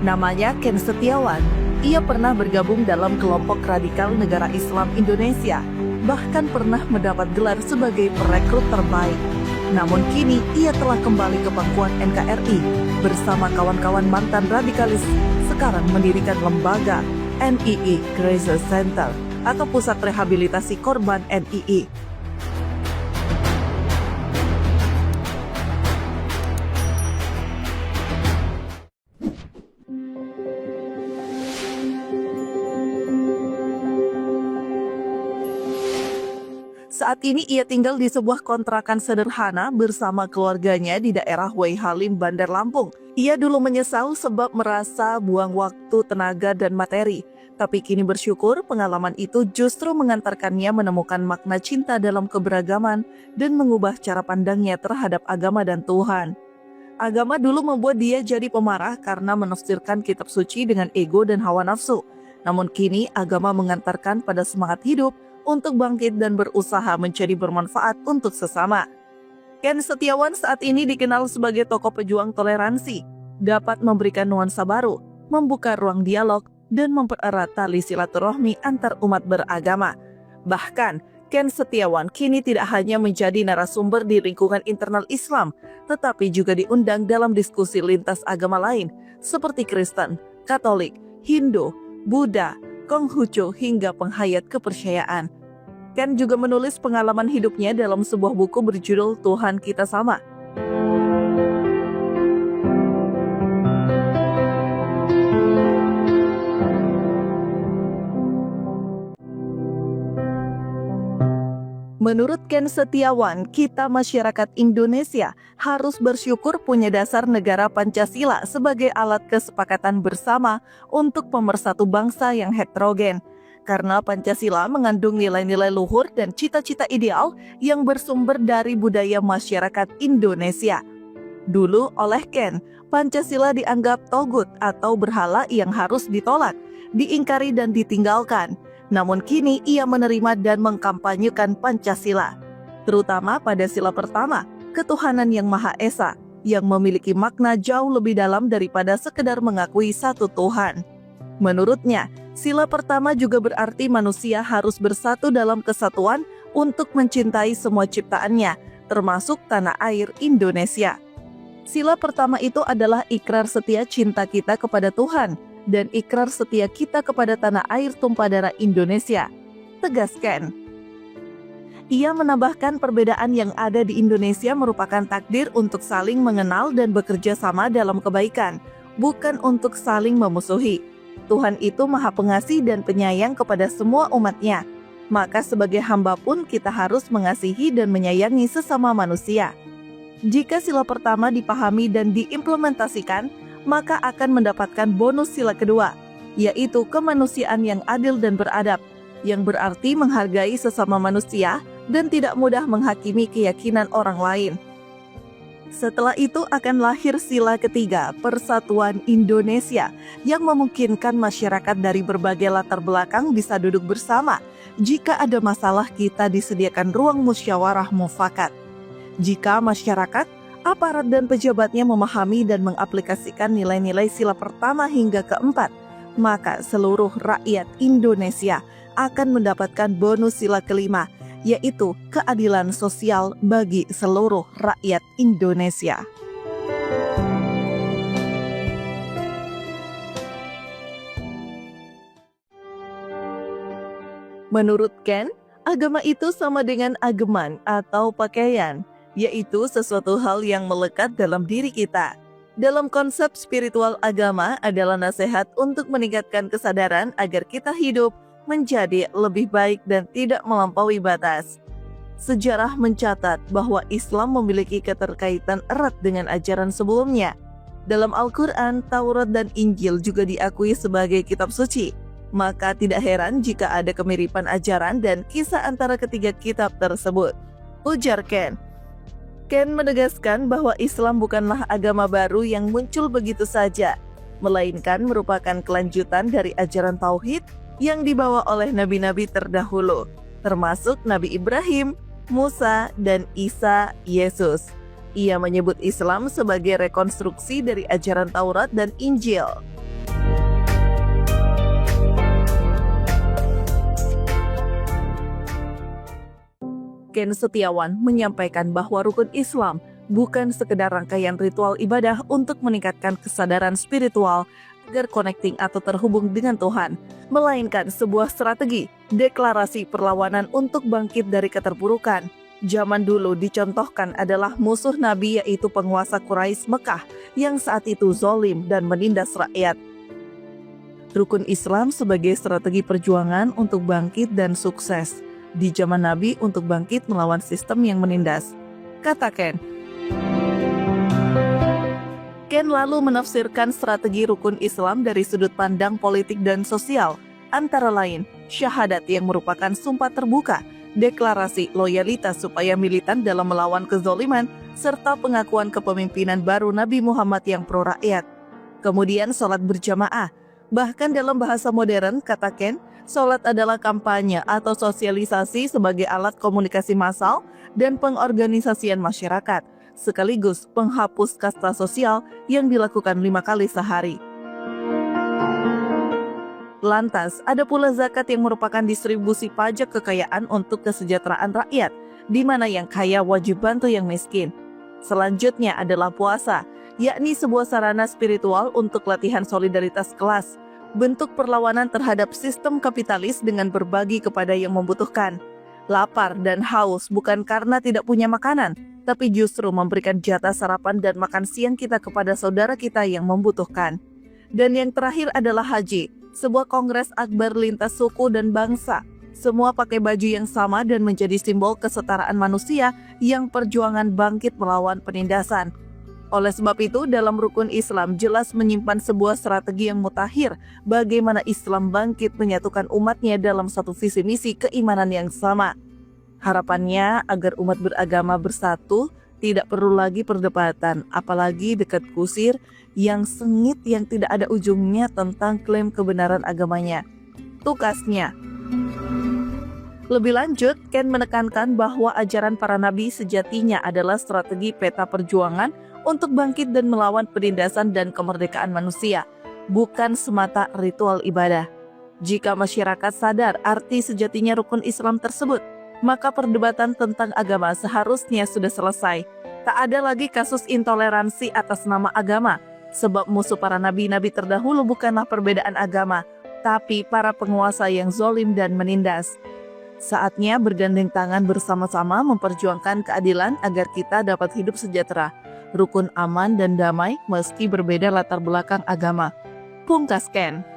Namanya Ken Setiawan. Ia pernah bergabung dalam kelompok radikal Negara Islam Indonesia, bahkan pernah mendapat gelar sebagai perekrut terbaik. Namun kini ia telah kembali ke pangkuan NKRI bersama kawan-kawan mantan radikalis, sekarang mendirikan lembaga NII Crisis Center atau Pusat Rehabilitasi Korban NII. Saat ini ia tinggal di sebuah kontrakan sederhana bersama keluarganya di daerah Wai Halim, Bandar Lampung. Ia dulu menyesal sebab merasa buang waktu, tenaga, dan materi. Tapi kini bersyukur pengalaman itu justru mengantarkannya menemukan makna cinta dalam keberagaman dan mengubah cara pandangnya terhadap agama dan Tuhan. Agama dulu membuat dia jadi pemarah karena menafsirkan kitab suci dengan ego dan hawa nafsu. Namun kini agama mengantarkan pada semangat hidup untuk bangkit dan berusaha menjadi bermanfaat untuk sesama. Ken Setiawan saat ini dikenal sebagai tokoh pejuang toleransi, dapat memberikan nuansa baru, membuka ruang dialog, dan mempererat tali silaturahmi antar umat beragama. Bahkan, Ken Setiawan kini tidak hanya menjadi narasumber di lingkungan internal Islam, tetapi juga diundang dalam diskusi lintas agama lain, seperti Kristen, Katolik, Hindu, Buddha, Konghucu hingga penghayat kepercayaan. Ken juga menulis pengalaman hidupnya dalam sebuah buku berjudul Tuhan Kita Sama. Menurut Ken Setiawan, kita masyarakat Indonesia harus bersyukur punya dasar negara Pancasila sebagai alat kesepakatan bersama untuk pemersatu bangsa yang heterogen. Karena Pancasila mengandung nilai-nilai luhur dan cita-cita ideal yang bersumber dari budaya masyarakat Indonesia. Dulu oleh Ken, Pancasila dianggap togut atau berhala yang harus ditolak, diingkari dan ditinggalkan. Namun kini ia menerima dan mengkampanyekan Pancasila, terutama pada sila pertama, ketuhanan yang Maha Esa, yang memiliki makna jauh lebih dalam daripada sekedar mengakui satu Tuhan. Menurutnya, sila pertama juga berarti manusia harus bersatu dalam kesatuan untuk mencintai semua ciptaannya, termasuk tanah air Indonesia. Sila pertama itu adalah ikrar setia cinta kita kepada Tuhan, dan ikrar setia kita kepada tanah air tumpah darah Indonesia, tegas Ken. Ia menambahkan perbedaan yang ada di Indonesia merupakan takdir untuk saling mengenal dan bekerja sama dalam kebaikan, bukan untuk saling memusuhi. Tuhan itu Maha Pengasih dan Penyayang kepada semua umatnya, maka sebagai hamba pun kita harus mengasihi dan menyayangi sesama manusia. Jika sila pertama dipahami dan diimplementasikan, maka akan mendapatkan bonus sila kedua, yaitu kemanusiaan yang adil dan beradab, yang berarti menghargai sesama manusia dan tidak mudah menghakimi keyakinan orang lain. Setelah itu akan lahir sila ketiga, Persatuan Indonesia, yang memungkinkan masyarakat dari berbagai latar belakang bisa duduk bersama. Jika ada masalah, kita disediakan ruang musyawarah mufakat. Jika masyarakat, aparat dan pejabatnya memahami dan mengaplikasikan nilai-nilai sila pertama hingga keempat, maka seluruh rakyat Indonesia akan mendapatkan bonus sila kelima, yaitu keadilan sosial bagi seluruh rakyat Indonesia. Menurut Ken, agama itu sama dengan ageman atau pakaian, yaitu sesuatu hal yang melekat dalam diri kita. Dalam konsep spiritual, agama adalah nasihat untuk meningkatkan kesadaran agar kita hidup menjadi lebih baik dan tidak melampaui batas. Sejarah mencatat bahwa Islam memiliki keterkaitan erat dengan ajaran sebelumnya. Dalam Al-Quran, Taurat, dan Injil juga diakui sebagai kitab suci. Maka tidak heran jika ada kemiripan ajaran dan kisah antara ketiga kitab tersebut, ujar Ken. Ken menegaskan bahwa Islam bukanlah agama baru yang muncul begitu saja, melainkan merupakan kelanjutan dari ajaran tauhid yang dibawa oleh nabi-nabi terdahulu, termasuk Nabi Ibrahim, Musa, dan Isa, Yesus. Ia menyebut Islam sebagai rekonstruksi dari ajaran Taurat dan Injil. Ken Setiawan menyampaikan bahwa rukun Islam bukan sekedar rangkaian ritual ibadah untuk meningkatkan kesadaran spiritual agar connecting atau terhubung dengan Tuhan, melainkan sebuah strategi, deklarasi perlawanan untuk bangkit dari keterpurukan. Zaman dulu dicontohkan adalah musuh Nabi yaitu penguasa Quraisy Mekah yang saat itu zalim dan menindas rakyat. Rukun Islam sebagai strategi perjuangan untuk bangkit dan sukses di zaman Nabi untuk bangkit melawan sistem yang menindas, kata Ken. Ken lalu menafsirkan strategi rukun Islam dari sudut pandang politik dan sosial, antara lain syahadat yang merupakan sumpah terbuka, deklarasi loyalitas supaya militan dalam melawan kezoliman, serta pengakuan kepemimpinan baru Nabi Muhammad yang pro-rakyat. Kemudian sholat berjamaah. Bahkan dalam bahasa modern, kata Ken, sholat adalah kampanye atau sosialisasi sebagai alat komunikasi massal dan pengorganisasian masyarakat, sekaligus penghapus kasta sosial yang dilakukan 5 kali sehari. Lantas, ada pula zakat yang merupakan distribusi pajak kekayaan untuk kesejahteraan rakyat, di mana yang kaya wajib bantu yang miskin. Selanjutnya adalah puasa, yakni sebuah sarana spiritual untuk latihan solidaritas kelas, bentuk perlawanan terhadap sistem kapitalis dengan berbagi kepada yang membutuhkan. Lapar dan haus bukan karena tidak punya makanan, tapi justru memberikan jatah sarapan dan makan siang kita kepada saudara kita yang membutuhkan. Dan yang terakhir adalah haji, sebuah kongres akbar lintas suku dan bangsa. Semua pakai baju yang sama dan menjadi simbol kesetaraan manusia yang perjuangan bangkit melawan penindasan. Oleh sebab itu, dalam rukun Islam jelas menyimpan sebuah strategi yang mutakhir bagaimana Islam bangkit menyatukan umatnya dalam satu visi misi keimanan yang sama. Harapannya agar umat beragama bersatu, tidak perlu lagi perdebatan, apalagi dekat kusir yang sengit yang tidak ada ujungnya tentang klaim kebenaran agamanya. Tukasnya. Lebih lanjut, Ken menekankan bahwa ajaran para nabi sejatinya adalah strategi peta perjuangan untuk bangkit dan melawan penindasan dan kemerdekaan manusia, bukan semata ritual ibadah. Jika masyarakat sadar arti sejatinya rukun Islam tersebut, maka perdebatan tentang agama seharusnya sudah selesai. Tak ada lagi kasus intoleransi atas nama agama, sebab musuh para nabi-nabi terdahulu bukanlah perbedaan agama, tapi para penguasa yang zalim dan menindas. Saatnya bergandeng tangan bersama-sama memperjuangkan keadilan agar kita dapat hidup sejahtera, rukun, aman, dan damai meski berbeda latar belakang agama. Pungkas Ken.